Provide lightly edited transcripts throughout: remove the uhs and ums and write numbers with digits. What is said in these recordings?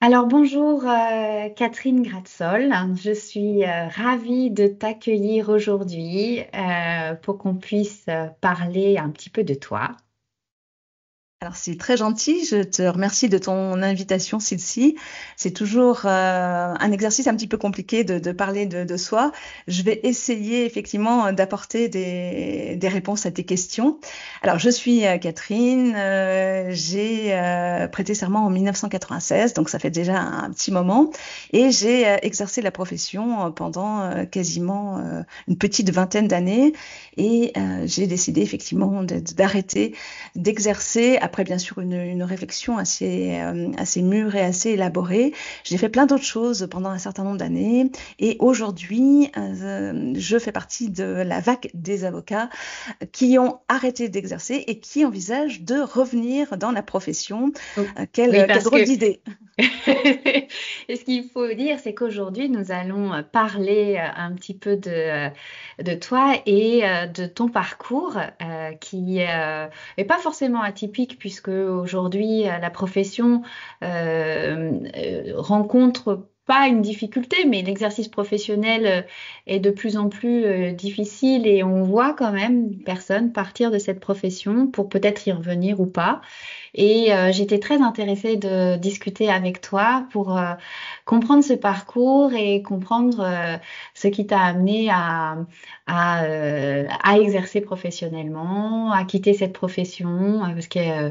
Alors bonjour Catherine Gratzol, je suis ravie de t'accueillir aujourd'hui pour qu'on puisse parler un petit peu de toi. Alors, c'est très gentil. Je te remercie de ton invitation, Cécile. C'est toujours un exercice un petit peu compliqué de parler de soi. Je vais essayer effectivement d'apporter des réponses à tes questions. Alors, je suis Catherine. J'ai prêté serment en 1996, donc ça fait déjà un petit moment. Et j'ai exercé la profession pendant quasiment une petite vingtaine d'années. Et j'ai décidé effectivement d'arrêter d'exercer, après bien sûr une réflexion assez mûre et assez élaborée. J'ai fait plein d'autres choses pendant un certain nombre d'années et aujourd'hui, je fais partie de la vague des avocats qui ont arrêté d'exercer et qui envisagent de revenir dans la profession. Donc, oui, Quelle parce drôle que d'idée! et ce qu'il faut dire, c'est qu'aujourd'hui, nous allons parler un petit peu de toi et de ton parcours qui est pas forcément atypique puisque aujourd'hui, la profession rencontre pas une difficulté, mais l'exercice professionnel est de plus en plus difficile et on voit quand même personnes partir de cette profession pour peut-être y revenir ou pas. Et j'étais très intéressée de discuter avec toi pour comprendre ce parcours et comprendre ce qui t'a amené à exercer professionnellement, à quitter cette profession, parce que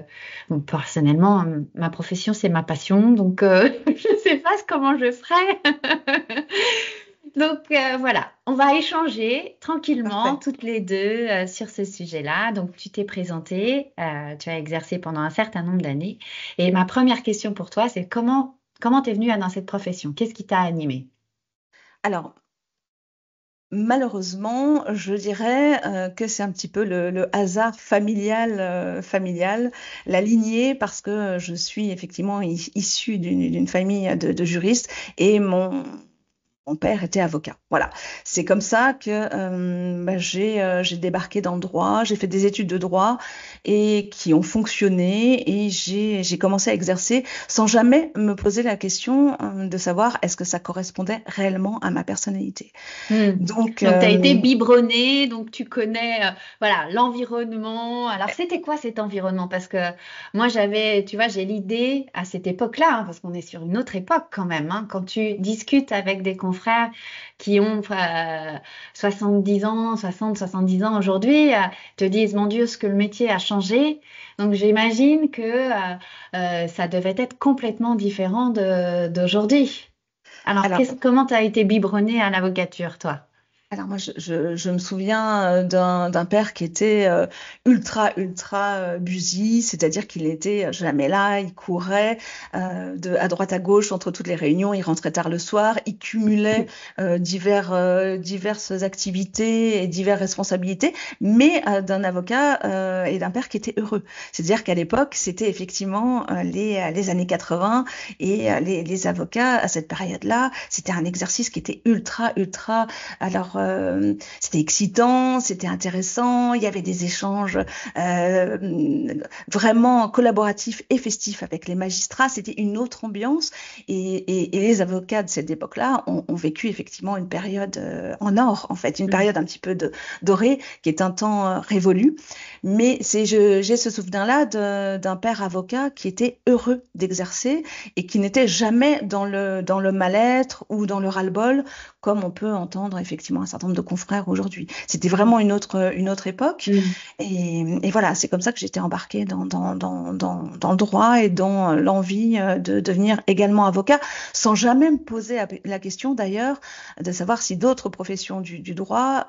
bon, personnellement, ma profession, c'est ma passion, donc je ne sais pas comment je ferais. Donc voilà, on va échanger tranquillement Parfait. toutes les deux sur ce sujet-là. Donc tu t'es présentée, tu as exercé pendant un certain nombre d'années. Et ma première question pour toi, c'est comment t'es venue dans cette profession? Qu'est-ce qui t'a animée? Alors, malheureusement, je dirais que c'est un petit peu le hasard familial, la lignée, parce que je suis effectivement issue d'une famille de juristes et mon père était avocat. Voilà. C'est comme ça que j'ai débarqué dans le droit, j'ai fait des études de droit et qui ont fonctionné et j'ai commencé à exercer sans jamais me poser la question de savoir est-ce que ça correspondait réellement à ma personnalité. Hmm. Donc, Donc, tu as été biberonnée, donc tu connais voilà, l'environnement. Alors, c'était quoi cet environnement? Parce que moi, tu vois, j'ai l'idée à cette époque-là, hein, parce qu'on est sur une autre époque quand même, hein, quand tu discutes avec des confrères qui ont 70 ans, 60, 70 ans aujourd'hui, te disent, mon Dieu, ce que le métier a changé. Donc, j'imagine que ça devait être complètement différent d'aujourd'hui. Alors, alors, comment tu as été biberonnée à l'avocature, toi? Alors moi, je me souviens d'un père qui était ultra busy, c'est-à-dire qu'il était jamais là, il courait à droite à gauche entre toutes les réunions, il rentrait tard le soir, il cumulait diverses activités et diverses responsabilités, mais d'un avocat et d'un père qui était heureux. C'est-à-dire qu'à l'époque, c'était effectivement les années 80 et les avocats à cette période-là, c'était un exercice qui était ultra. Alors, c'était excitant, c'était intéressant, il y avait des échanges vraiment collaboratifs et festifs avec les magistrats, c'était une autre ambiance et les avocats de cette époque-là ont vécu effectivement une période en or, en fait, une Mm. période un petit peu dorée, qui est un temps révolu. Mais j'ai ce souvenir-là d'un père avocat qui était heureux d'exercer et qui n'était jamais dans le mal-être ou dans le ras-le-bol comme on peut entendre effectivement un certain nombre de confrères aujourd'hui. C'était vraiment une autre époque. Mm. Et voilà, c'est comme ça que j'étais embarquée dans le droit et dans l'envie de devenir également avocat, sans jamais me poser la question d'ailleurs de savoir si d'autres professions du droit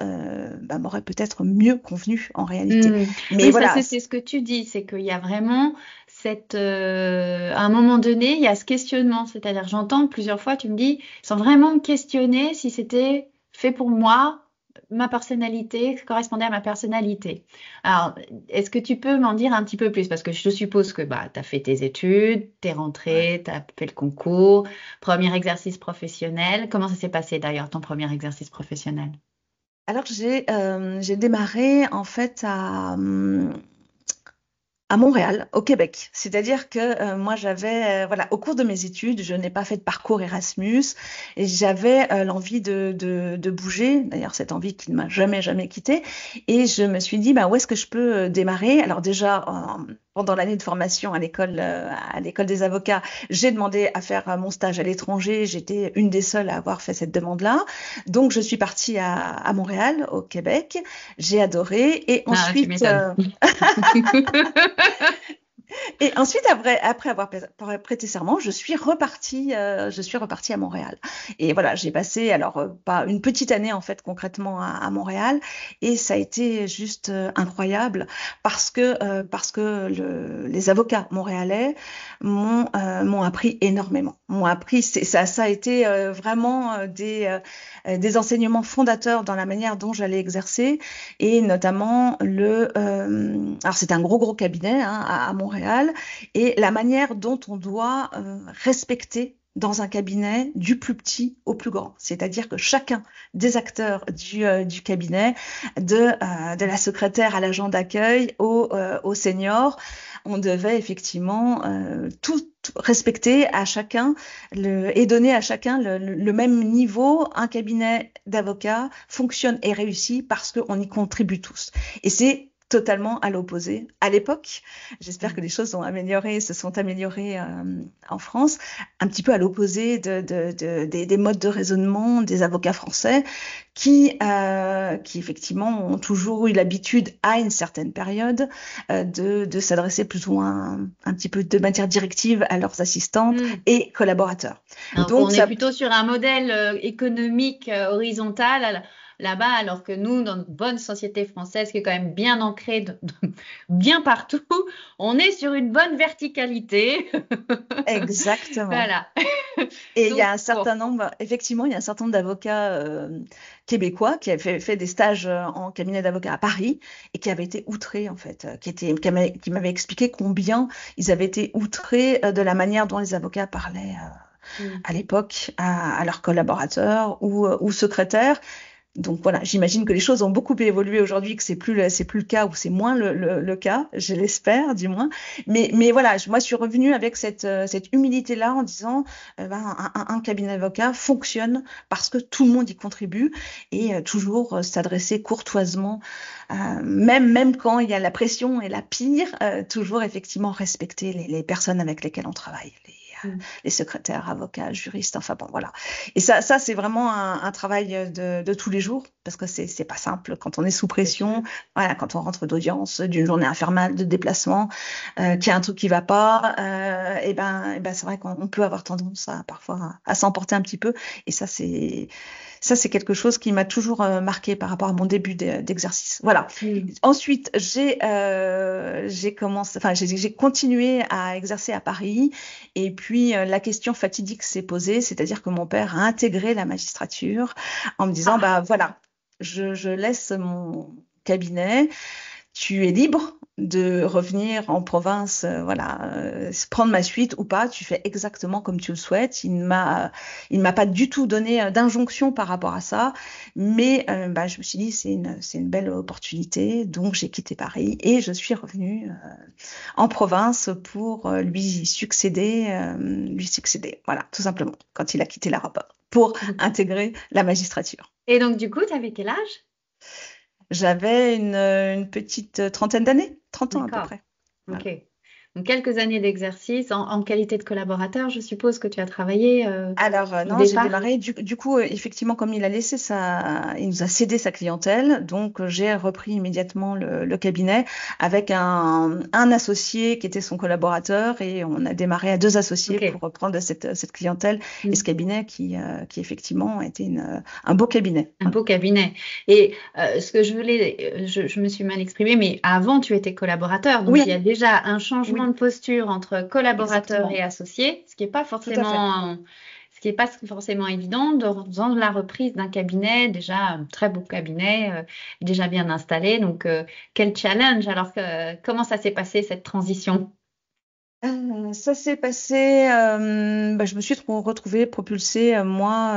m'auraient peut-être mieux convenu en réalité. Mm. Mais Oui, ça voilà, c'est ce que tu dis, c'est qu'il y a vraiment à un moment donné, il y a ce questionnement, c'est-à-dire j'entends plusieurs fois, tu me dis, sans vraiment me questionner si c'était fait pour moi, ma personnalité, ça correspondait à ma personnalité. Alors, est-ce que tu peux m'en dire un petit peu plus? Parce que je suppose que bah, tu as fait tes études, tu es rentré, tu as fait le concours, premier exercice professionnel. Comment ça s'est passé d'ailleurs, ton premier exercice professionnel? alors j'ai démarré en fait À Montréal, au Québec. C'est-à-dire que moi, j'avais, voilà, au cours de mes études, je n'ai pas fait de parcours Erasmus et j'avais l'envie de bouger. D'ailleurs, cette envie qui ne m'a jamais quittée. Et je me suis dit, bah, où est-ce que je peux démarrer? Alors déjà, pendant l'année de formation à l'école des avocats, j'ai demandé à faire mon stage à l'étranger. J'étais une des seules à avoir fait cette demande-là. Donc, je suis partie à Montréal, au Québec. J'ai adoré. Et Ah, tu ensuite, m'étonnes. Et ensuite, après avoir prêté serment, je suis repartie à Montréal. Et voilà, j'ai passé, alors, pas une petite année, en fait, concrètement, à Montréal. Et ça a été juste incroyable parce que les avocats montréalais m'ont appris énormément. M'ont appris, ça a été vraiment des enseignements fondateurs dans la manière dont j'allais exercer et notamment alors c'est un gros cabinet hein, à Montréal et la manière dont on doit respecter dans un cabinet du plus petit au plus grand. C'est-à-dire que chacun des acteurs du cabinet, de la secrétaire à l'agent d'accueil au senior, on devait effectivement tout respecter à chacun et donner à chacun le même niveau. Un cabinet d'avocats fonctionne et réussit parce qu'on y contribue tous. Et c'est totalement à l'opposé. À l'époque, j'espère que les choses se sont améliorées en France, un petit peu à l'opposé des modes de raisonnement des avocats français qui effectivement ont toujours eu l'habitude à une certaine période de s'adresser plus ou moins un petit peu de manière directive à leurs assistantes et collaborateurs. Donc, on est plutôt sur un modèle économique horizontal là-bas, alors que nous, dans notre bonne société française, qui est quand même bien ancrée bien partout, on est sur une bonne verticalité. Exactement. Voilà. Et il y a un certain nombre, effectivement, il y a un certain nombre d'avocats québécois qui avaient fait des stages en cabinet d'avocats à Paris et qui avaient été outrés, en fait, qui m'avaient expliqué combien ils avaient été outrés de la manière dont les avocats parlaient à l'époque à leurs collaborateurs ou secrétaires. Donc voilà, j'imagine que les choses ont beaucoup évolué aujourd'hui, que c'est plus le cas ou c'est moins le cas, je l'espère du moins. Mais voilà, moi je suis revenue avec cette humilité-là en disant un cabinet d'avocats fonctionne parce que tout le monde y contribue et toujours s'adresser courtoisement, même quand il y a la pression et la pire, toujours effectivement respecter les personnes avec lesquelles on travaille. Les secrétaires, avocats, juristes, enfin bon, voilà. Et ça c'est vraiment un travail de tous les jours, parce que c'est pas simple quand on est sous pression, voilà, quand on rentre d'audience, d'une journée infernale, de déplacement, qu'il y a un truc qui va pas, et ben c'est vrai qu'on peut avoir tendance parfois à s'emporter un petit peu, et ça c'est quelque chose qui m'a toujours marqué par rapport à mon début d'exercice. Voilà. Ensuite, j'ai continué à exercer à Paris et puis la question fatidique s'est posée, c'est-à-dire que mon père a intégré la magistrature en me disant bah voilà, je laisse mon cabinet, tu es libre de revenir en province, prendre ma suite ou pas, tu fais exactement comme tu le souhaites. Il ne m'a pas du tout donné d'injonction par rapport à ça, mais je me suis dit c'est une belle opportunité, donc j'ai quitté Paris et je suis revenue en province pour lui succéder, voilà, tout simplement, quand il a quitté l'Europe pour intégrer la magistrature. Et donc du coup, tu avais quel âge? J'avais une petite trentaine d'années, 30 ans à peu près. Voilà. Ok. Donc, quelques années d'exercice en qualité de collaborateur, je suppose que tu as travaillé Alors, au non, j'ai départ. démarré. Du coup, effectivement, comme il il nous a cédé sa clientèle, donc j'ai repris immédiatement le cabinet avec un associé qui était son collaborateur et on a démarré à deux associés pour reprendre cette clientèle et ce cabinet qui effectivement était un beau cabinet. Un beau cabinet. Et ce que je voulais, je me suis mal exprimée, mais avant, tu étais collaborateur. Donc, il y a déjà un changement de posture entre collaborateur et associé, ce qui n'est pas forcément évident dans la reprise d'un cabinet, déjà un très beau cabinet, déjà bien installé. Donc, quel challenge. Alors, comment ça s'est passé, cette transition? Ça s'est passé, je me suis retrouvée propulsée, moi,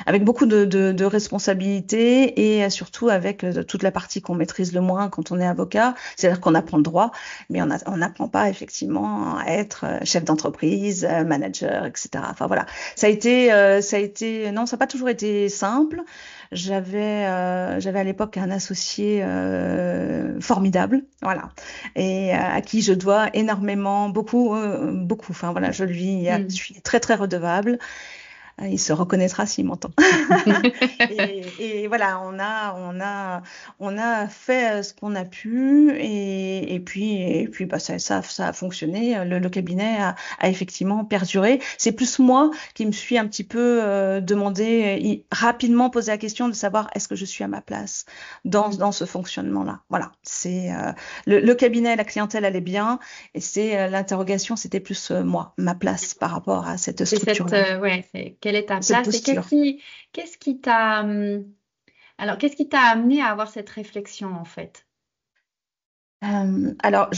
avec beaucoup de responsabilités et surtout avec toute la partie qu'on maîtrise le moins quand on est avocat. C'est-à-dire qu'on apprend le droit, mais on n'apprend pas effectivement à être chef d'entreprise, manager, etc. Enfin voilà, non, ça n'a pas toujours été simple. J'avais à l'époque un associé formidable, voilà, et à qui je dois énormément, beaucoup. Enfin voilà, je suis très très redevable. Il se reconnaîtra s'il m'entend. Et voilà, on a fait ce qu'on a pu et puis ça a fonctionné. Le cabinet a effectivement perduré. C'est plus moi qui me suis un petit peu rapidement posé la question de savoir est-ce que je suis à ma place dans ce fonctionnement-là. Voilà, c'est le cabinet, la clientèle allait bien et c'est l'interrogation, c'était plus moi, ma place par rapport à cette C'est structure-là, quelle est ta cette place et posture. qu'est-ce qui t'a, qu'est-ce qui t'a amené à avoir cette réflexion en fait? Alors,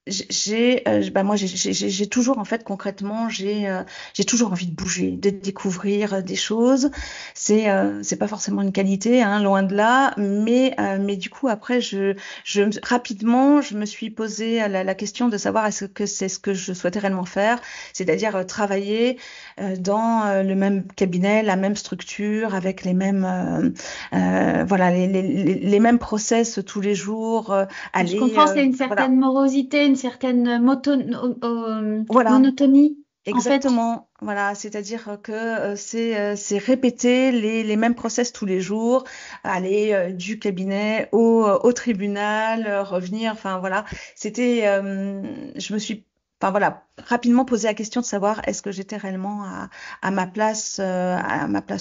j'ai toujours en fait concrètement j'ai toujours envie de bouger, de découvrir des choses. C'est pas forcément une qualité, hein, loin de là, mais du coup après rapidement je me suis posé la question de savoir est-ce que c'est ce que je souhaitais réellement faire, c'est-à-dire travailler dans le même cabinet, la même structure, avec les mêmes voilà les mêmes process tous les jours, Je aller comprends, c'est une voilà. certaine morosité, une certaine Voilà, monotonie en fait. exactement. Voilà, c'est-à-dire que c'est répéter les mêmes process tous les jours, aller du cabinet au tribunal, revenir. Enfin voilà, je me suis, enfin voilà, rapidement posé la question de savoir est-ce que j'étais réellement à ma place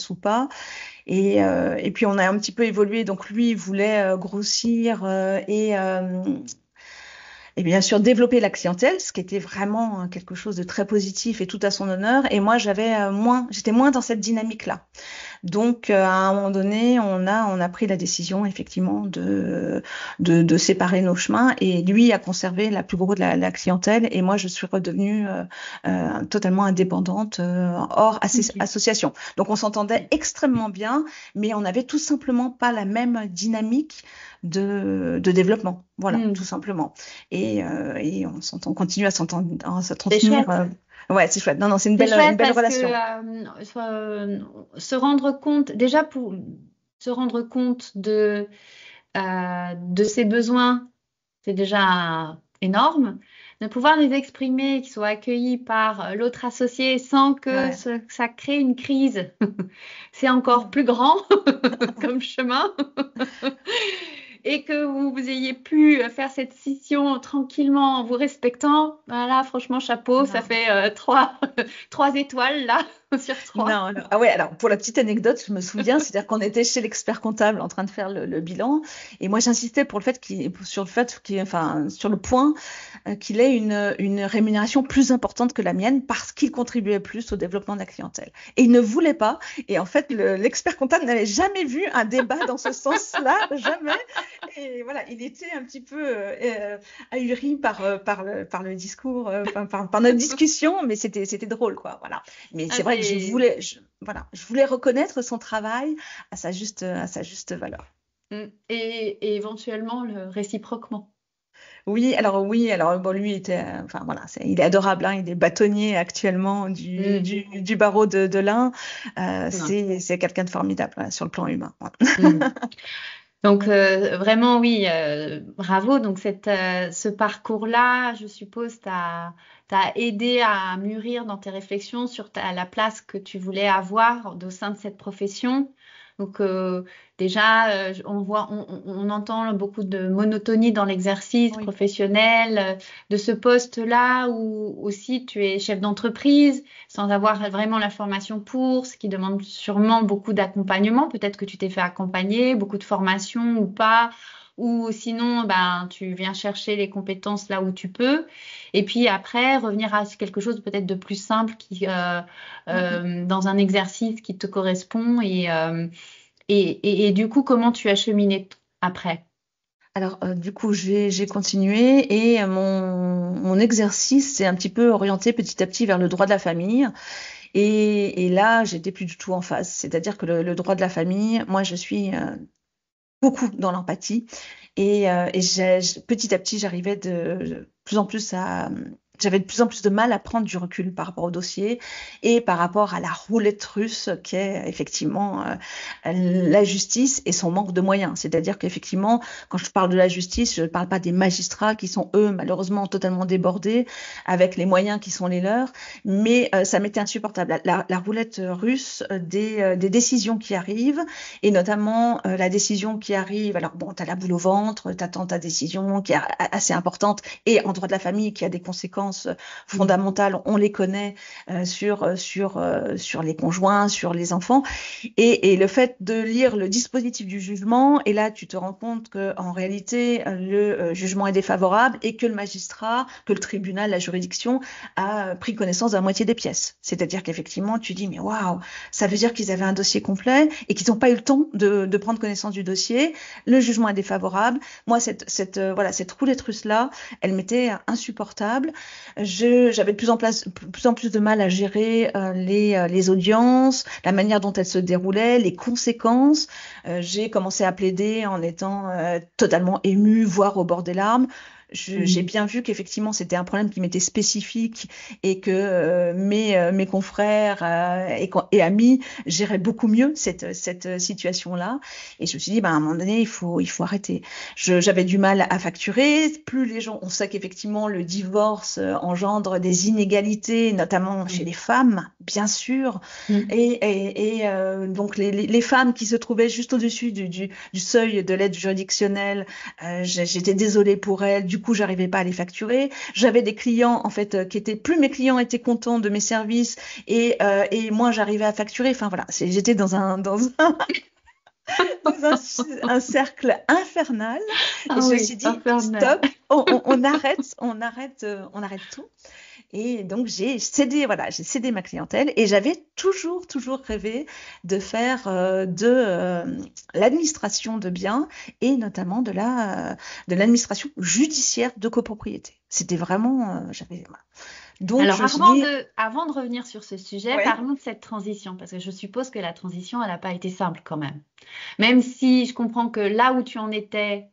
ou pas. Et puis on a un petit peu évolué. Donc lui, il voulait grossir et bien sûr développer la clientèle, ce qui était vraiment quelque chose de très positif et tout à son honneur. Et moi, j'étais moins dans cette dynamique-là. Donc, à un moment donné, on a pris la décision effectivement de séparer nos chemins. Et lui a conservé la plus grosse de la clientèle, et moi, je suis redevenue totalement indépendante hors Ok. association. Donc, on s'entendait extrêmement bien, mais on n'avait tout simplement pas la même dynamique de développement. Voilà, tout Hmm. simplement. Et on continue à C'est s'entretenir. chouette. Ouais, c'est chouette. Non, non, c'est C'est une chouette belle parce que relation. se rendre compte, déjà pour se rendre compte de ses besoins, c'est déjà énorme. De pouvoir les exprimer, qu'ils soient accueillis par l'autre associé sans que Ouais. ça crée une crise, c'est encore plus grand comme chemin. Et que vous ayez pu faire cette scission tranquillement en vous respectant, voilà, franchement, chapeau, ça Non. fait trois étoiles là sur trois. Non, ah ouais, alors pour la petite anecdote, je me souviens, c'est-à-dire qu'on était chez l'expert comptable en train de faire le bilan, et moi j'insistais enfin, sur le point qu'il ait une rémunération plus importante que la mienne parce qu'il contribuait plus au développement de la clientèle. Et il ne voulait pas, et en fait, l'expert comptable n'avait jamais vu un débat dans ce sens-là, jamais. Et voilà, il était un petit peu ahuri par le discours, par notre discussion, mais c'était drôle, quoi, voilà. Mais Ah, c'est vrai que voilà, je voulais reconnaître son travail à sa juste valeur. et éventuellement réciproquement. Oui, alors bon, lui était, enfin voilà, il est adorable, hein, il est bâtonnier actuellement Mm. du barreau de l'Ain. Non. C'est quelqu'un de formidable, ouais, sur le plan humain. Voilà. Mm. Donc vraiment oui, bravo. Donc ce parcours-là, je suppose, t'a aidé à mûrir dans tes réflexions sur la place que tu voulais avoir au sein de cette profession. Donc déjà, on entend beaucoup de monotonie dans l'exercice Oui. professionnel de ce poste-là où aussi tu es chef d'entreprise sans avoir vraiment la formation pour, ce qui demande sûrement beaucoup d'accompagnement. Peut-être que tu t'es fait accompagner, beaucoup de formation ou pas, ou sinon, ben, tu viens chercher les compétences là où tu peux. Et puis après, revenir à quelque chose peut-être de plus simple dans un exercice qui te correspond. Et du coup, comment tu as cheminé après? Alors, du coup, j'ai continué et mon exercice s'est un petit peu orienté petit à petit vers le droit de la famille. Et là, j'étais plus du tout en phase. C'est-à-dire que le droit de la famille, moi, je suis beaucoup dans l'empathie. Petit à petit, j'avais de plus en plus de mal à prendre du recul par rapport au dossier et par rapport à la roulette russe qu'est effectivement la justice et son manque de moyens. C'est-à-dire qu'effectivement, quand je parle de la justice, je ne parle pas des magistrats qui sont, eux, malheureusement, totalement débordés avec les moyens qui sont les leurs, mais ça m'était insupportable. La roulette russe des décisions qui arrivent, et notamment la décision qui arrive, alors bon, tu as la boule au ventre, tu attends ta décision qui est assez importante, et en droit de la famille qui a des conséquences fondamentales, on les connaît sur les conjoints, sur les enfants, et le fait de lire le dispositif du jugement, et là tu te rends compte que en réalité le jugement est défavorable et que le magistrat, que le tribunal, la juridiction a pris connaissance de la moitié des pièces. C'est-à-dire qu'effectivement tu dis mais waouh, ça veut dire qu'ils avaient un dossier complet et qu'ils n'ont pas eu le temps de prendre connaissance du dossier. Le jugement est défavorable. Moi, cette roulette russe-là, elle m'était insupportable. J'avais de plus en plus de mal à gérer les audiences, la manière dont elles se déroulaient, les conséquences. J'ai commencé à plaider en étant totalement émue, voire au bord des larmes. J'ai bien vu qu'effectivement c'était un problème qui m'était spécifique et que mes confrères et amis géraient beaucoup mieux cette situation-là. Et je me suis dit, à un moment donné, il faut arrêter. J'avais du mal à facturer. Plus les gens, on sait qu'effectivement le divorce engendre des inégalités, notamment chez les femmes, bien sûr. Donc les femmes qui se trouvaient juste au-dessus du seuil de l'aide juridictionnelle, j'étais désolée pour elles. Du coup, j'arrivais pas à les facturer. J'avais des clients, en fait, plus mes clients étaient contents de mes services et moi, j'arrivais à facturer. Enfin, voilà. J'étais dans un cercle infernal. Et je me suis dit, stop, on arrête tout. Et donc, j'ai cédé ma clientèle et j'avais toujours rêvé de faire de l'administration de biens et notamment de l'administration judiciaire de copropriété. C'était vraiment, voilà. Donc, alors, avant de revenir sur ce sujet, parlons de cette transition, parce que je suppose que la transition, elle n'a pas été simple quand même. Même si je comprends que là où tu en étais,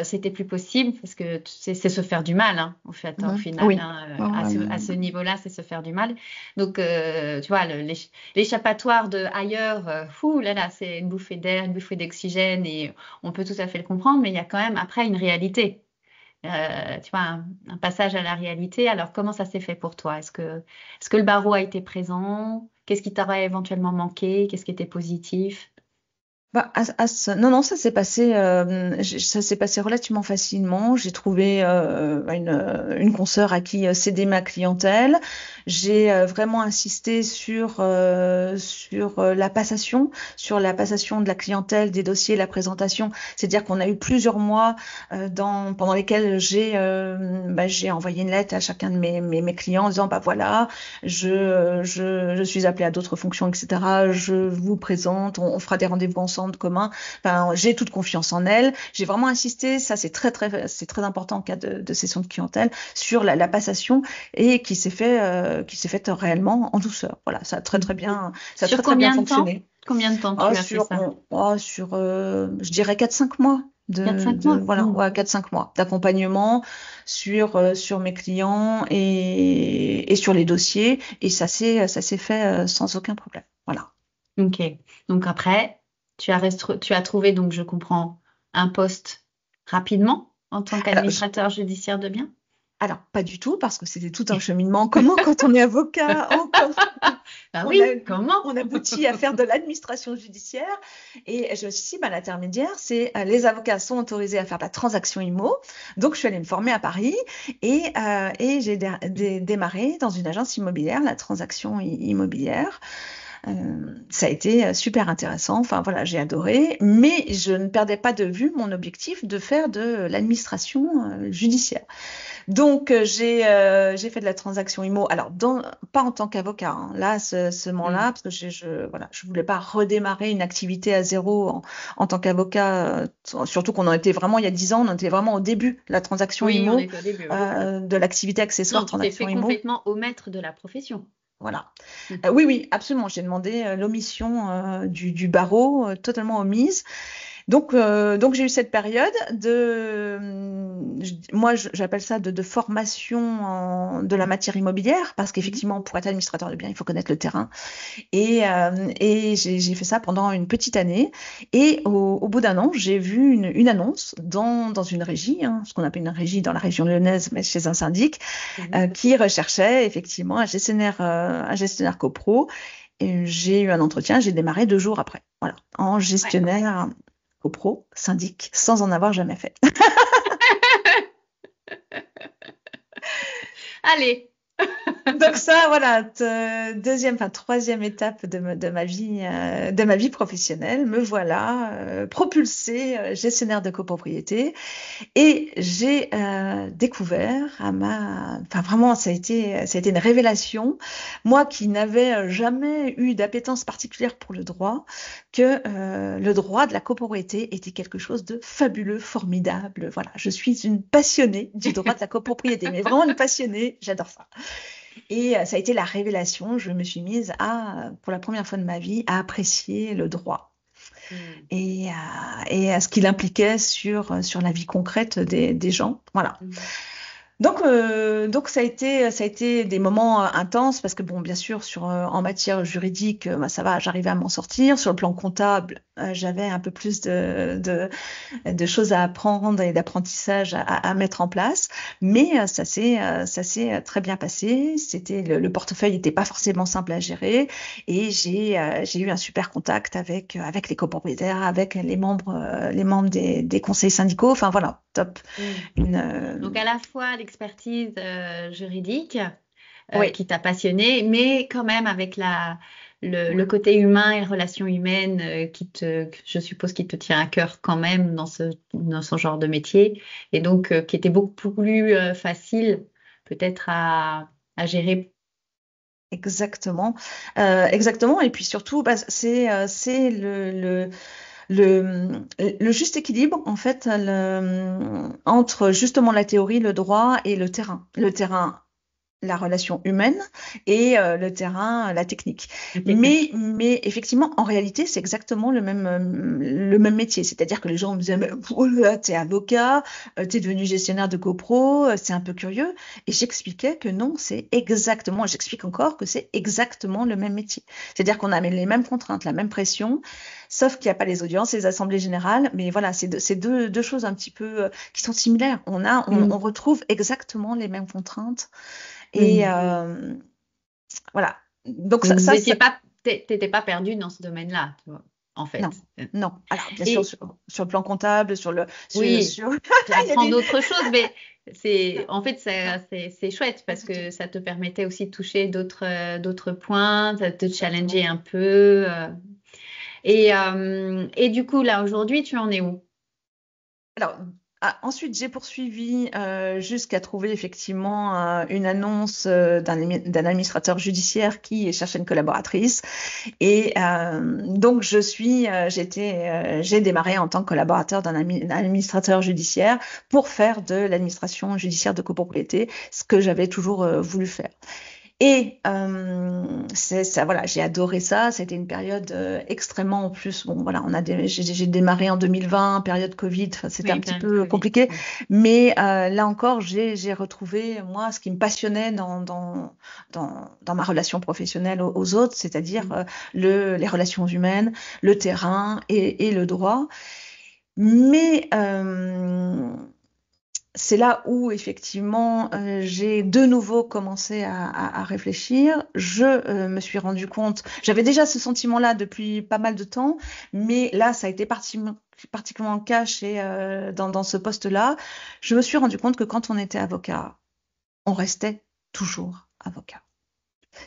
c'était plus possible, parce que c'est se faire du mal, hein, au final, oui. À ce niveau-là, c'est se faire du mal. Donc, tu vois, l'échappatoire de ailleurs, là, c'est une bouffée d'air, une bouffée d'oxygène, et on peut tout à fait le comprendre, mais il y a quand même après une réalité. Tu vois, un passage à la réalité. Alors, comment ça s'est fait pour toi? Est-ce que le barreau a été présent? Qu'est-ce qui t'aurait éventuellement manqué? Qu'est-ce qui était positif? Non, ça s'est passé relativement facilement. J'ai trouvé une consoeur à qui céder ma clientèle. J'ai vraiment insisté sur la passation de la clientèle, des dossiers, la présentation. C'est-à-dire qu'on a eu plusieurs mois pendant lesquels j'ai envoyé une lettre à chacun de mes clients en disant voilà, je suis appelée à d'autres fonctions, etc. Je vous présente, on fera des rendez-vous ensemble de commun. Enfin, j'ai toute confiance en elle. J'ai vraiment insisté, ça c'est très important en cas de cession de clientèle, sur la passation et qui s'est faite réellement en douceur. Voilà, ça a très bien fonctionné. Combien de temps tu as fait ça? Je dirais 4-5 mois. 4-5 mois. Voilà, 4-5 mois d'accompagnement sur mes clients et sur les dossiers, et ça s'est fait sans aucun problème. Voilà. Ok. Donc après, tu as trouvé, donc je comprends, un poste rapidement en tant qu'administrateur judiciaire de biens? Alors, pas du tout, parce que c'était tout un cheminement. Comment, quand on est avocat, comment? On aboutit à faire de l'administration judiciaire. Et je me suis dit, l'intermédiaire, c'est les avocats sont autorisés à faire de la transaction IMO. Donc, je suis allée me former à Paris et j'ai démarré dans une agence immobilière, la transaction immobilière. Ça a été super intéressant. Enfin voilà, j'ai adoré, mais je ne perdais pas de vue mon objectif de faire de l'administration judiciaire. Donc j'ai fait de la transaction IMO. Alors pas en tant qu'avocat. Hein. Là, ce Mm. moment-là, parce que voilà, je voulais pas redémarrer une activité à zéro en tant qu'avocat. Surtout qu'on en était vraiment il y a 10 ans, on en était vraiment au début de la transaction Oui, on IMO, était au début, oui. de l'activité accessoire Non, tu t'es transaction fait IMO. complètement au maître de la profession. Voilà. Mm. Oui, oui, absolument. J'ai demandé l'omission du barreau, totalement omise. Donc j'ai eu cette période moi j'appelle ça de formation de la matière immobilière, parce Mhm. qu'effectivement, pour être administrateur de biens, il faut connaître le terrain. Et j'ai fait ça pendant une petite année. Et au bout d'un an, j'ai vu une annonce dans une régie, hein, ce qu'on appelle une régie dans la région lyonnaise, mais chez un syndic, Mhm. qui recherchait effectivement un gestionnaire copro. Et j'ai eu un entretien, j'ai démarré 2 jours après. Voilà, en Ouais. gestionnaire copro, syndic, sans en avoir jamais fait. Allez. Donc ça, voilà, troisième étape de ma vie professionnelle. Me voilà propulsée gestionnaire de copropriété. Et j'ai découvert enfin vraiment, ça a été une révélation. Moi qui n'avais jamais eu d'appétence particulière pour le droit, que le droit de la copropriété était quelque chose de fabuleux, formidable. Voilà, je suis une passionnée du droit de la copropriété, mais vraiment une passionnée. J'adore ça. Et ça a été la révélation. Je me suis mise pour la première fois de ma vie, à apprécier le droit Mm. et à ce qu'il impliquait sur la vie concrète des gens. Voilà. Mhm. Donc ça a été des moments intenses, parce que bon, bien sûr, en matière juridique, bah, ça va, j'arrivais à m'en sortir. Sur le plan comptable, j'avais un peu plus de choses à apprendre et d'apprentissage à mettre en place. Mais ça s'est très bien passé. Le portefeuille n'était pas forcément simple à gérer, et j'ai eu un super contact avec les copropriétaires, avec les membres des conseils syndicaux. Enfin voilà, top. Mm. Une, Donc à la fois l'expertise juridique oui, qui t'a passionné, mais quand même avec le côté humain et les relations humaines que je suppose qui te tient à cœur quand même dans ce genre de métier, et donc qui était beaucoup plus facile peut-être à gérer. exactement, exactement. Et puis surtout, bah, c'est le juste équilibre, en fait, entre justement la théorie, le droit et le terrain. Le terrain, la relation humaine, et le terrain, la technique. La Mais, technique. mais effectivement, en réalité, c'est exactement le même métier. C'est-à-dire que les gens me disaient, mais oh là, t'es avocat, t'es devenu gestionnaire de copro, c'est un peu curieux. Et j'expliquais que non, j'explique encore que c'est exactement le même métier. C'est-à-dire qu'on a les mêmes contraintes, la même pression, sauf qu'il n'y a pas les audiences, les assemblées générales. Mais voilà, c'est deux choses un petit peu qui sont similaires. On Mm. retrouve exactement les mêmes contraintes. Et Mm. voilà. Donc Donc t'étais pas perdu dans ce domaine-là, tu vois, en non, fait. non. Alors bien sûr, Et sur le plan comptable, oui, sur tu il y a apprends des d'autres choses, mais en fait, c'est chouette parce que ça te permettait aussi de toucher d'autres points, de te challenger exactement. un peu. Et du coup, là, aujourd'hui, tu en es où? Alors, ensuite, j'ai poursuivi jusqu'à trouver effectivement une annonce d'un administrateur judiciaire qui cherchait une collaboratrice. Et donc, j'ai démarré en tant que collaborateur d'un administrateur judiciaire pour faire de l'administration judiciaire de copropriété, ce que j'avais toujours voulu faire. Et c'est ça, voilà, j'ai adoré ça. C'était une période extrêmement, en plus. Bon, voilà, j'ai démarré en 2020, période Covid. Enfin, c'était un Oui, petit période peu Covid. compliqué, Mm. mais là encore, j'ai retrouvé moi ce qui me passionnait dans ma relation professionnelle aux autres, c'est-à-dire Mm. les relations humaines, le terrain et le droit. Mais c'est là où effectivement j'ai de nouveau commencé à réfléchir. Je me suis rendu compte, j'avais déjà ce sentiment-là depuis pas mal de temps, mais là ça a été particulièrement le cas dans ce poste-là. Je me suis rendu compte que quand on était avocat, on restait toujours avocat.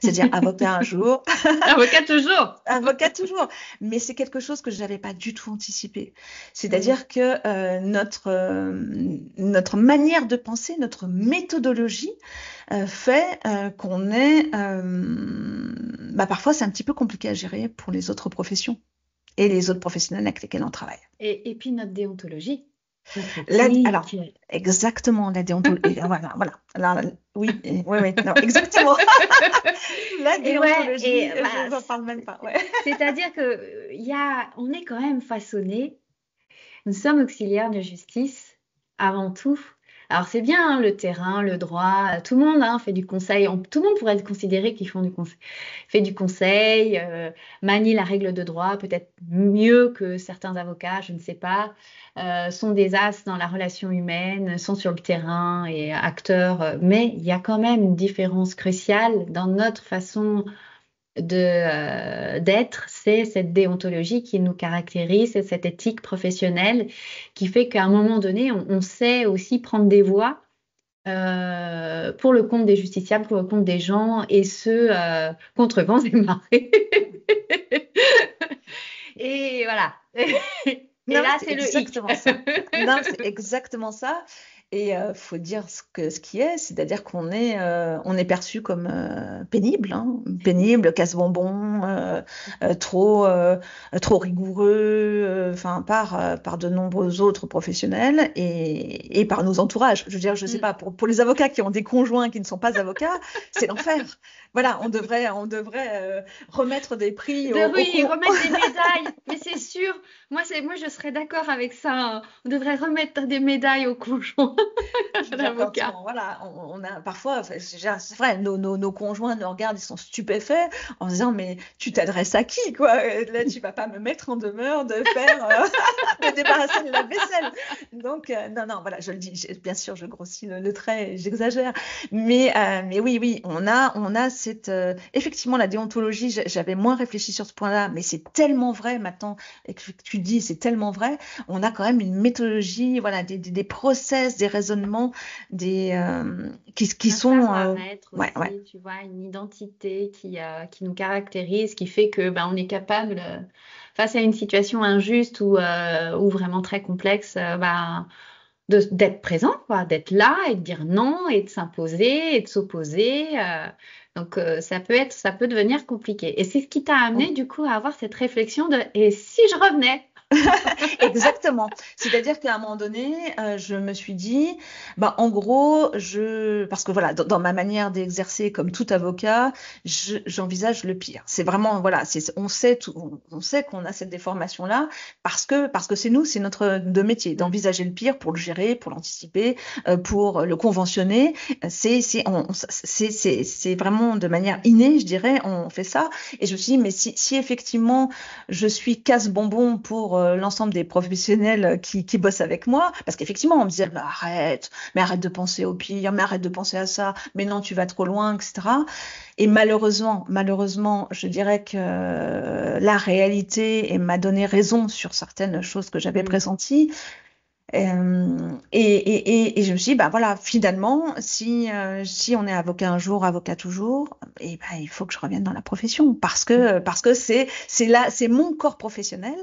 C'est-à-dire avocat un jour, Avocat toujours. avocat toujours. Mais c'est quelque chose que je n'avais pas du tout anticipé. Mm. C'est-à-dire que notre manière de penser, notre méthodologie fait qu'on est... parfois, c'est un petit peu compliqué à gérer pour les autres professions et les autres professionnels avec lesquels on travaille. Et puis notre déontologie, notre Alors, éthique. exactement, la déontologie. Voilà, voilà. Alors, oui, oui, oui, non, exactement. La Et ouais, déontologie, et je bah, n'en parle même pas. Ouais. c'est-à-dire que on est quand même façonné. Nous sommes auxiliaires de justice avant tout. Alors c'est bien hein, le terrain, le droit, tout le monde hein, fait du conseil. Tout le monde pourrait être considéré qu'ils font du conseil, fait du conseil, manie la règle de droit peut-être mieux que certains avocats, je ne sais pas, sont des as dans la relation humaine, sont sur le terrain et acteurs. Mais il y a quand même une différence cruciale dans notre façon d'être, c'est cette déontologie qui nous caractérise, c'est cette éthique professionnelle qui fait qu'à un moment donné, on sait aussi prendre des voix pour le compte des justiciables, pour le compte des gens, et ce, contre vents et marées. Et voilà. Et Non, là, c'est c'est le hic. exactement ça. Non, c'est exactement ça. Et faut dire ce qui est, c'est-à-dire on est perçu comme pénible, hein, pénible, casse-bonbon, trop rigoureux, enfin par de nombreux autres professionnels et par nos entourages. Je veux dire, je sais Mm. pas, pour les avocats qui ont des conjoints qui ne sont pas avocats, c'est l'enfer. Voilà, on devrait remettre des prix Oui, remettre des médailles, mais c'est sûr. Moi, je serais d'accord avec ça, hein. On devrait remettre des médailles aux conjoints Je veux dire, d'avocats. voilà, on a parfois, enfin, c'est vrai, nos conjoints nous regardent, ils sont stupéfaits en se disant, mais tu t'adresses à qui, quoi? Là, tu vas pas me mettre en demeure de faire, de débarrasser de la vaisselle. Donc, non, non, voilà, je le dis, bien sûr, je grossis le trait, j'exagère, mais oui, oui, on a cette, effectivement, la déontologie, j'avais moins réfléchi sur ce point-là, mais c'est tellement vrai maintenant, et que tu dis, c'est tellement vrai, on a quand même une méthodologie, voilà, des process, des raisonnements qui Un sont savoir-être ouais, ouais. aussi, tu vois, une identité qui nous caractérise, qui fait que ben, on est capable, face à une situation injuste ou vraiment très complexe, d'être présent, quoi, d'être là et de dire non et de s'imposer et de s'opposer. Donc ça peut devenir compliqué. Et c'est ce qui t'a amené du coup à avoir cette réflexion de et si je revenais? Exactement. C'est-à-dire qu'à un moment donné, je me suis dit, en gros, parce que voilà, dans ma manière d'exercer comme tout avocat, j'envisage le pire. C'est vraiment, voilà, on sait qu'on a cette déformation-là parce que c'est notre de métier Mm. d'envisager le pire pour le gérer, pour l'anticiper, pour le conventionner. C'est vraiment de manière innée, je dirais, on fait ça. Et je me suis dit, mais si effectivement je suis casse-bonbon pour l'ensemble des professionnels qui bossent avec moi, parce qu'effectivement, on me disait, mais arrête de penser au pire, mais arrête de penser à ça, mais non, tu vas trop loin, etc. Et malheureusement, je dirais que la réalité m'a donné raison sur certaines choses que j'avais Mm. pressenties. Et je me suis dit, voilà, finalement, si on est avocat un jour, avocat toujours, il faut que je revienne dans la profession parce que c'est là, c'est mon corps professionnel,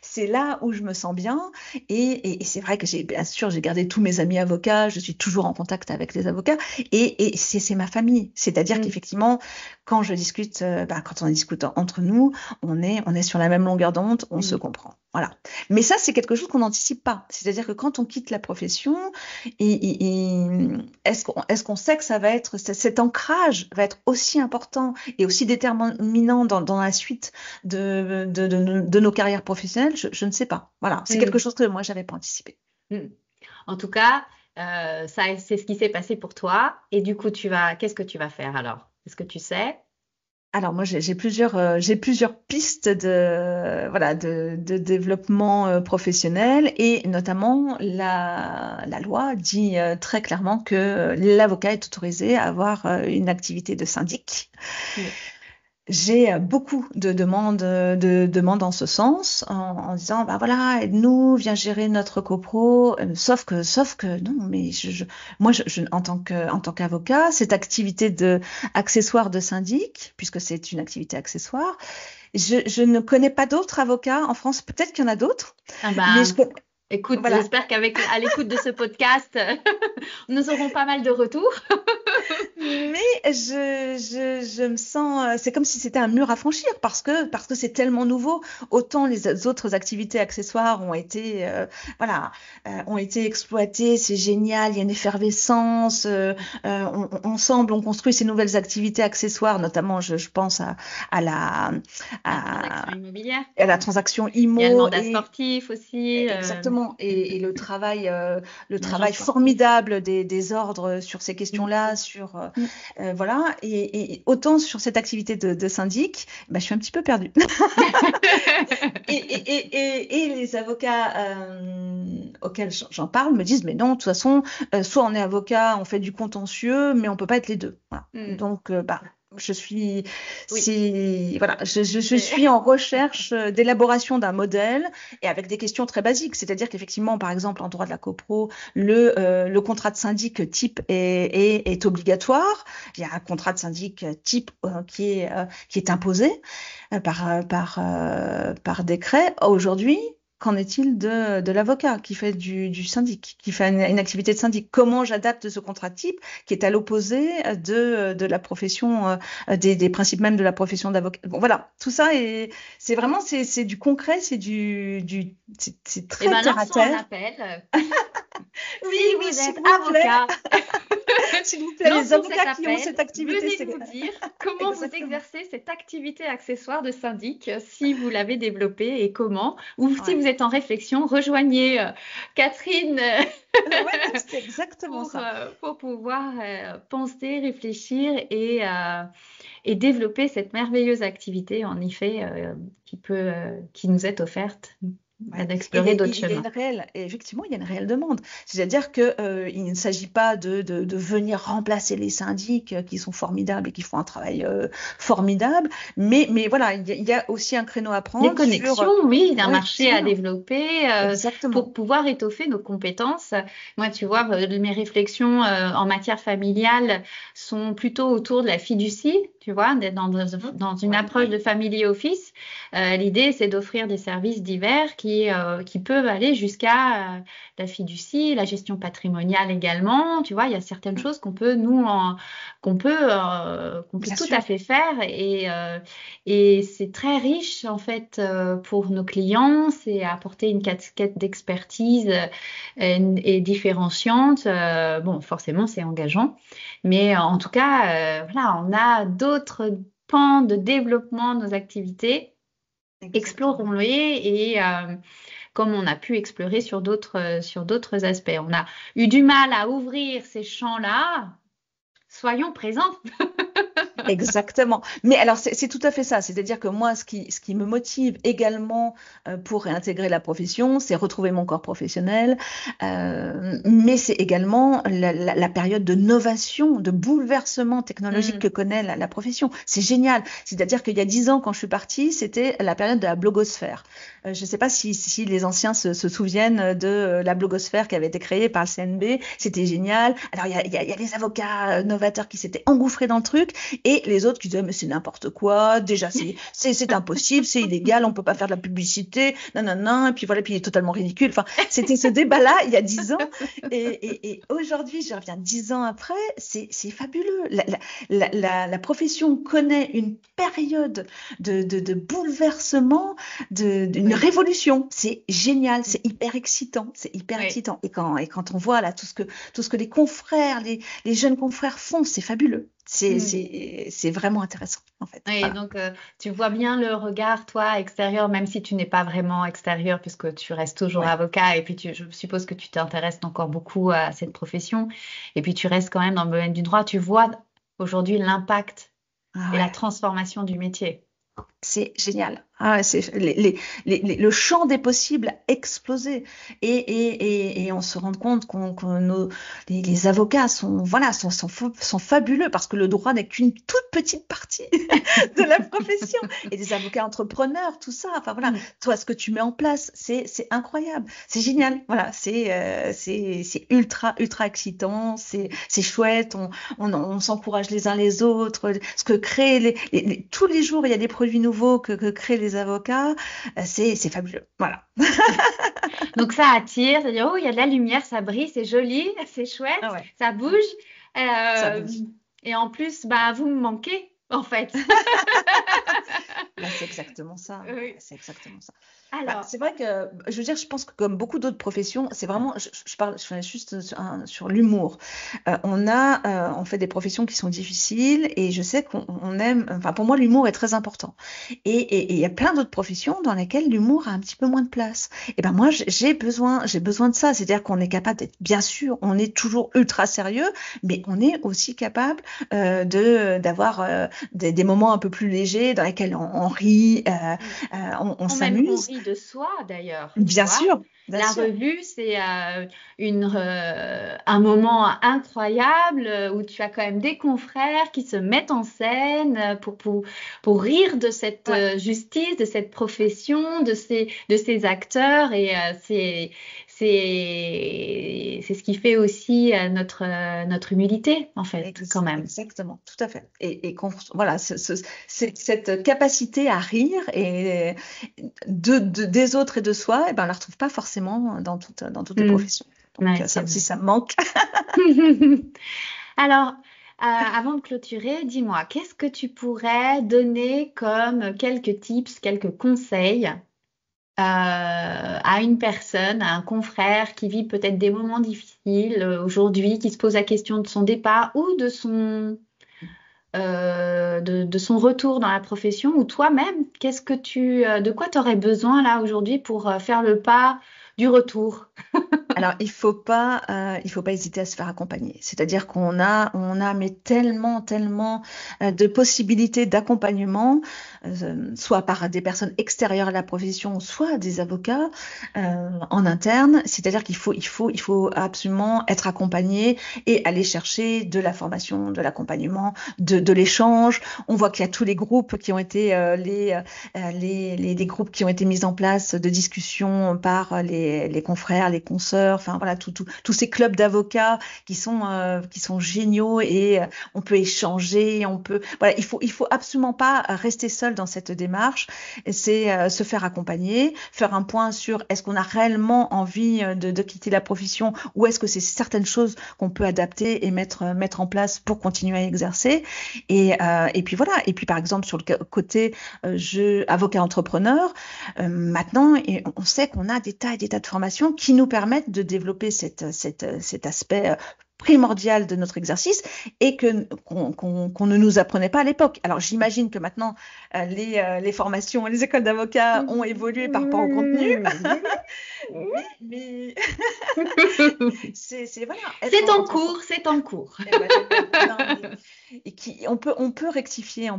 c'est là où je me sens bien. Et c'est vrai que bien sûr, j'ai gardé tous mes amis avocats, je suis toujours en contact avec les avocats et c'est ma famille. C'est-à-dire Mm. qu'effectivement, quand je discute, quand on discute entre nous, on est sur la même longueur d'onde, on se Oui. comprend. Voilà. Mais ça, c'est quelque chose qu'on n'anticipe pas. C'est-à-dire que quand on quitte la profession, est-ce qu'on sait que ça va être, cet ancrage va être aussi important et aussi déterminant dans la suite de nos carrières professionnelles? Je ne sais pas. Voilà, c'est quelque Mm. chose que moi, j'avais pas anticipé. Mm. En tout cas, ça, c'est ce qui s'est passé pour toi. Et du coup, qu'est-ce que tu vas faire alors? Est-ce que tu sais? Alors moi j'ai plusieurs pistes de développement professionnel et notamment la loi dit très clairement que l'avocat est autorisé à avoir une activité de syndic. Oui. J'ai beaucoup de demandes en ce sens, en disant, bah voilà, aide-nous, viens gérer notre copro. Sauf que non, mais moi, en tant qu'avocat, cette activité de accessoire de syndic, puisque c'est une activité accessoire, je ne connais pas d'autres avocats en France. Peut-être qu'il y en a d'autres, Ah mais ben, écoute, voilà. j'espère à l'écoute de ce podcast, nous aurons pas mal de retours. Mais je me sens, c'est comme si c'était un mur à franchir parce que c'est tellement nouveau. Autant les autres activités accessoires ont été exploitées, c'est génial, il y a une effervescence. Ensemble, on construit ces nouvelles activités accessoires, notamment, je pense à la La transaction à, immobilière. à la transaction Il y a le IMO mandat sportif aussi. exactement, et le L'agent travail sportif. formidable des ordres sur ces Mm, questions-là, mm. voilà, et autant sur cette activité de syndic, bah, je suis un petit peu perdue. Et les avocats auxquels j'en parle me disent, mais non, de toute façon, soit on est avocat, on fait du contentieux, mais on peut pas être les deux. Voilà. Mm. Donc, bah, Oui. voilà, je suis en recherche d'élaboration d'un modèle et avec des questions très basiques. C'est-à-dire qu'effectivement, par exemple, en droit de la copro, le contrat de syndic type est obligatoire. Il y a un contrat de syndic type qui est imposé par décret. Aujourd'hui, qu'en est-il de l'avocat qui fait du syndic, qui fait une activité de syndic? Comment j'adapte ce contrat type qui est à l'opposé de la profession, des principes même de la profession d'avocat? Bon, voilà, tout ça c'est vraiment, c'est du concret, c'est Eh très ben, terre à lançons un terre. appel. Oui, Si oui, vous s'il êtes vous plaît, avocat, s'il vous plaît, les lançons cet avocats qui ont appel. cette activité, Venez c'est nous dire comment vous exactement. exercez cette activité accessoire de syndic, si vous l'avez développée et comment. Ou si Ouais. vous êtes en réflexion, rejoignez Catherine Ouais, c'est exactement ça. pour pouvoir penser, réfléchir et développer cette merveilleuse activité, en effet, qui nous est offerte, Ouais. d'explorer d'autres Il y a chemins. une réelle, et effectivement, il y a une réelle demande. C'est-à-dire que il ne s'agit pas de venir remplacer les syndics qui sont formidables et qui font un travail formidable, mais voilà, il y a aussi un créneau à Des prendre sur, connexions, oui, d'un ouais, c'est marché à bien, développer pour exactement. pouvoir étoffer nos compétences. Moi, tu vois, mes réflexions en matière familiale sont plutôt autour de la fiducie, tu vois, d'être dans une Ouais, approche de family office. L'idée, c'est d'offrir des services divers qui peuvent aller jusqu'à la fiducie, la gestion patrimoniale également. Tu vois, il y a certaines choses qu'on peut bien tout à sûr. fait faire et c'est très riche en fait pour nos clients. C'est apporter une casquette d'expertise et différenciante. Bon, forcément, c'est engageant, mais en tout cas, voilà, on a d'autres pans de développement de nos activités. Exactement. Explorons-les et comme on a pu explorer sur d'autres aspects. On a eu du mal à ouvrir ces champs-là. Soyons présents. Exactement. Mais alors, c'est tout à fait ça. C'est-à-dire que moi, ce qui me motive également pour réintégrer la profession, c'est retrouver mon corps professionnel. Mais c'est également la période de novation, de bouleversement technologique que Mm. connaît la profession. C'est génial. C'est-à-dire qu'il y a 10 ans, quand je suis partie, c'était la période de la blogosphère. Je ne sais pas si les anciens se souviennent de la blogosphère qui avait été créée par le CNB. C'était génial. Alors, il y a les avocats novateurs qui s'étaient engouffrés dans le truc et les autres qui disaient, mais c'est n'importe quoi, déjà c'est impossible, c'est illégal, on peut pas faire de la publicité, non, non, non, et puis voilà, puis il est totalement ridicule. Enfin, c'était ce débat-là il y a 10 ans, et aujourd'hui, je reviens 10 ans après, c'est fabuleux. La profession connaît une période de bouleversement, d'une Oui. révolution. C'est génial, c'est hyper excitant, c'est hyper Oui. excitant. Et quand on voit là tout ce que les confrères, les jeunes confrères font, c'est fabuleux. Mm. C'est vraiment intéressant, en fait. Et Voilà. donc, tu vois bien le regard, toi, extérieur, même si tu n'es pas vraiment extérieur, puisque tu restes toujours Ouais. avocat, et puis je suppose que tu t'intéresses encore beaucoup à cette profession, et puis tu restes quand même dans le domaine du droit, tu vois aujourd'hui l'impact Ah et la ouais. transformation du métier. C'est génial. Ah, le champ des possibles a explosé. Et on se rend compte les avocats sont fabuleux parce que le droit n'est qu'une toute petite partie de la profession. Et des avocats entrepreneurs, tout ça. Enfin voilà, toi, ce que tu mets en place, c'est incroyable. C'est génial. Voilà, c'est ultra excitant. C'est chouette. On s'encourage les uns les autres. Ce que créent tous les jours, il y a des produits nouveaux que créent les avocats. C'est fabuleux. Voilà. Donc ça attire, c'est-à-dire, oh, il y a de la lumière, ça brille, c'est joli, c'est chouette, Ah ouais, ça bouge. ça Euh, bouge. et en plus, bah, vous me manquez, en fait. Bah, c'est exactement ça. Oui. C'est exactement ça. Bah, Alors, c'est vrai que, je veux dire, je pense que comme beaucoup d'autres professions, c'est vraiment, je fais juste sur l'humour. On fait des professions qui sont difficiles et je sais qu'on aime, enfin, pour moi, l'humour est très important. Et il y a plein d'autres professions dans lesquelles l'humour a un petit peu moins de place. Et ben, moi, j'ai besoin de ça. C'est-à-dire qu'on est capable d'être, bien sûr, on est toujours ultra sérieux, mais on est aussi capable, d'avoir, des moments un peu plus légers dans lesquels on rit, on même on s'amuse. rit de soi d'ailleurs, tu Bien vois. sûr, bien La sûr. revue, c'est un moment incroyable où tu as quand même des confrères qui se mettent en scène pour rire de cette Ouais, justice, de cette profession, de ces acteurs. Et c'est ce qui fait aussi notre humilité, en fait, quand même. exactement, tout à fait. Voilà, cette capacité à rire et des autres et de soi, et ben, on la retrouve pas forcément dans toutes les Mm. professions. Donc, Ouais, c'est ça aussi, vrai. ça me manque. Alors, avant de clôturer, dis-moi, qu'est-ce que tu pourrais donner comme quelques tips, quelques conseils à une personne, à un confrère qui vit peut-être des moments difficiles aujourd'hui, qui se pose la question de son départ ou de son retour dans la profession, ou toi-même, de quoi tu aurais besoin là aujourd'hui pour faire le pas du retour? Alors, il faut pas hésiter à se faire accompagner. C'est-à-dire on a mais tellement de possibilités d'accompagnement, soit par des personnes extérieures à la profession, soit des avocats en interne. C'est-à-dire qu'il faut absolument être accompagné et aller chercher de la formation, de l'accompagnement, de l'échange. On voit qu'il y a tous les groupes qui ont été les groupes qui ont été mis en place de discussion par les confrères, les consoeurs, enfin voilà, tous ces clubs d'avocats qui sont géniaux et on peut échanger, voilà, il faut absolument pas rester seul dans cette démarche. C'est se faire accompagner, faire un point sur est-ce qu'on a réellement envie de quitter la profession ou est-ce que c'est certaines choses qu'on peut adapter et mettre en place pour continuer à exercer. Et puis voilà. Et puis par exemple sur le côté avocat entrepreneur, maintenant, et on sait qu'on a des tas et des tas de formations qui nous permettent de développer cet aspect primordial de notre exercice et qu'on ne nous apprenait pas à l'époque. Alors j'imagine que maintenant les formations et les écoles d'avocats ont évolué par rapport au contenu, mais voilà, être C'est en entrepreneur. cours, c'est en cours. Eh ben, d'accord. Non, on peut rectifier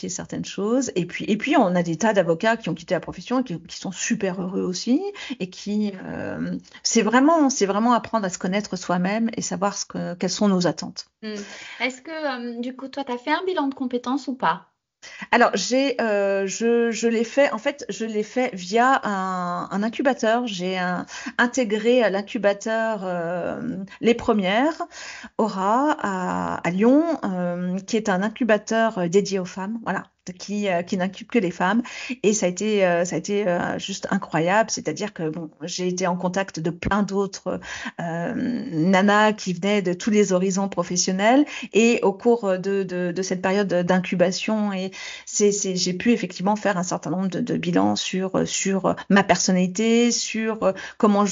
certaines choses. Et puis, on a des tas d'avocats qui ont quitté la profession et qui sont super heureux aussi. Et c'est vraiment apprendre à se connaître soi-même et savoir quelles sont nos attentes. Hmm. Est-ce que, du coup, toi, tu as fait un bilan de compétences ou pas? Alors, je l'ai fait, en fait, je l'ai fait via un incubateur. J'ai intégré à l'incubateur Les Premières, Aura, à Lyon, qui est un incubateur dédié aux femmes, voilà, qui n'incube que les femmes. Et ça a été juste incroyable. C'est-à-dire que bon, j'ai été en contact de plein d'autres nanas qui venaient de tous les horizons professionnels. Et au cours de cette période d'incubation j'ai pu effectivement faire un certain nombre de bilans sur ma personnalité, sur comment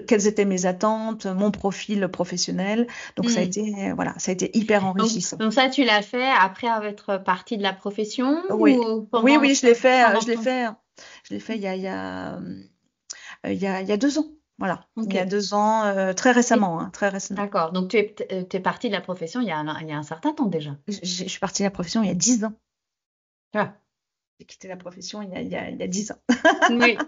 quelles étaient mes attentes, mon profil professionnel. Donc Hmm. voilà, ça a été hyper Donc, enrichissant. donc ça, tu l'as fait après être partie de la profession Oui, ou oui, pendant, oui, je l'ai fait, pendant ton... je l'ai fait il y a 2 ans. Voilà, il Ok. y a 2 ans, très Et- récemment, hein, très récemment. D'accord. Donc, tu es partie de la profession il y a un certain temps déjà. Je suis partie de la profession il y a 10 ans. Ah. J'ai quitté la profession il y a 10 ans. Oui.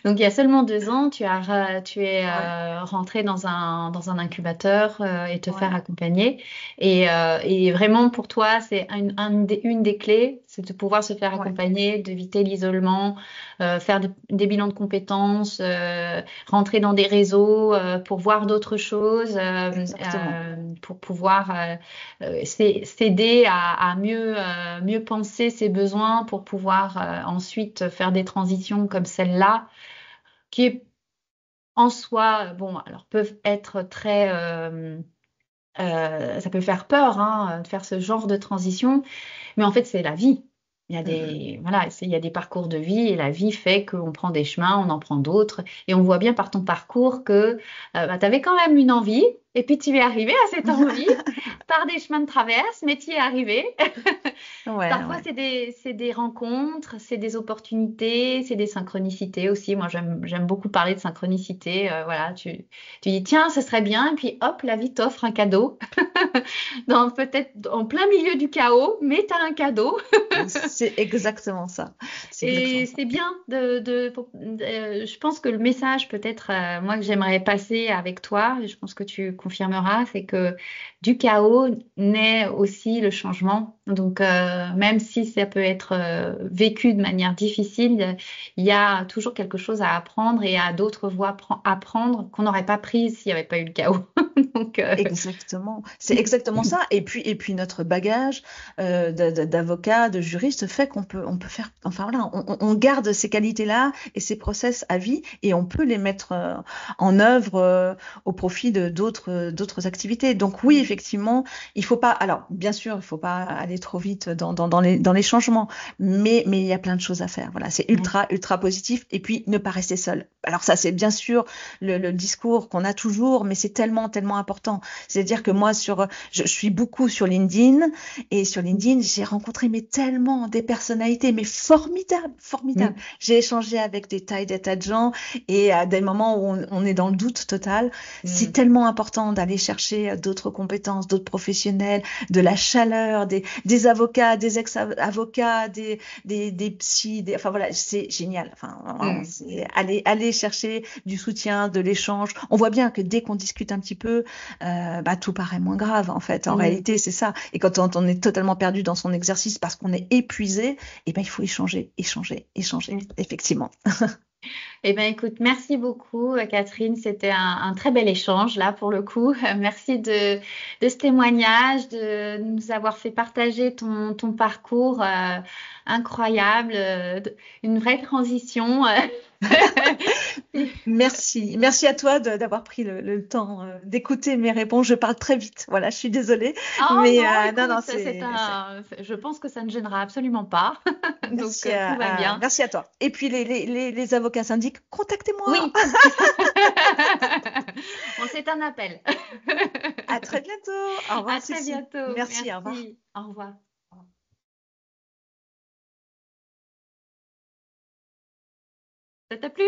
Donc, il y a seulement 2 ans, tu es Ouais, rentré dans un incubateur et te faire ouais, accompagner. Et vraiment, pour toi, c'est une des clés, c'est de pouvoir se faire ouais, accompagner, d'éviter l'isolement, faire des bilans de compétences, rentrer dans des réseaux pour voir d'autres choses, exactement. pour pouvoir s'aider à mieux penser ses besoins pour pouvoir ensuite faire des transitions comme celle-là qui est en soi, bon, alors peuvent être très, ça peut faire peur hein, de faire ce genre de transition, mais en fait c'est la vie. Mm, mm. Voilà, il y a des parcours de vie et la vie fait qu'on prend des chemins, on en prend d'autres. Et on voit bien par ton parcours que bah, tu avais quand même une envie et puis tu es arrivé à cette envie par des chemins de traverse, mais tu y es arrivé. Ouais, Parfois, ouais. c'est des rencontres, c'est des opportunités, c'est des synchronicités aussi. Moi, j'aime beaucoup parler de synchronicité. Voilà, tu dis, tiens, ce serait bien, et puis hop, la vie t'offre un cadeau. Peut-être en plein milieu du chaos, mais tu as un cadeau. C'est exactement ça. C'est exactement Et ça. c'est bien je pense que le message peut-être moi que j'aimerais passer avec toi, et je pense que tu confirmeras, c'est que du chaos naît aussi le changement. Donc même si ça peut être vécu de manière difficile, il y a toujours quelque chose à apprendre et à d'autres voies à prendre qu'on n'aurait pas prises s'il n'y avait pas eu le chaos. Donc Exactement, c'est exactement ça. Et puis notre bagage d'avocat, de juriste fait on peut faire, enfin voilà, on garde ces qualités-là et ces process à vie et on peut les mettre en œuvre au profit de d'autres activités. Donc oui, effectivement, il faut pas, alors bien sûr, il faut pas aller trop vite dans les changements, mais il y a plein de choses à faire. Voilà, c'est ouais. ultra positif. Et puis ne pas rester seul. Alors ça, c'est bien sûr le discours qu'on a toujours, mais c'est tellement important. C'est-à-dire que moi, je suis beaucoup sur LinkedIn et sur LinkedIn, j'ai rencontré mais tellement des personnalités, mais formidables, formidables. Mm, J'ai échangé avec des tas de gens et à des moments où on est dans le doute total, c'est mm, tellement important d'aller chercher d'autres compétences, d'autres professionnels, de la chaleur, des avocats, des ex-avocats, des psys, enfin voilà, c'est génial. Enfin, vraiment, mm, c'est aller chercher du soutien, de l'échange. On voit bien que dès qu'on discute un petit peu, bah, tout paraît moins grave en fait. En mm, réalité, c'est ça. Et quand on est totalement perdu dans son exercice parce qu'on est épuisé, eh ben, il faut échanger, mm. effectivement. Eh bien, écoute, merci beaucoup, Catherine. C'était un très bel échange, là, pour le coup. Merci de ce témoignage, de nous avoir fait partager ton parcours incroyable, une vraie transition. Merci à toi d'avoir pris le temps d'écouter mes réponses. Je parle très vite. Voilà, je suis désolée, Oh mais non, non, écoute, je pense que ça ne gênera absolument pas. Donc, tout va bien. merci à toi. Et puis les avocats syndics, contactez-moi. Oui. Bon, c'est un appel. À très bientôt. Au À revoir, très Cécile. bientôt. Merci, au revoir. Merci. Au revoir. Ça t'a plu?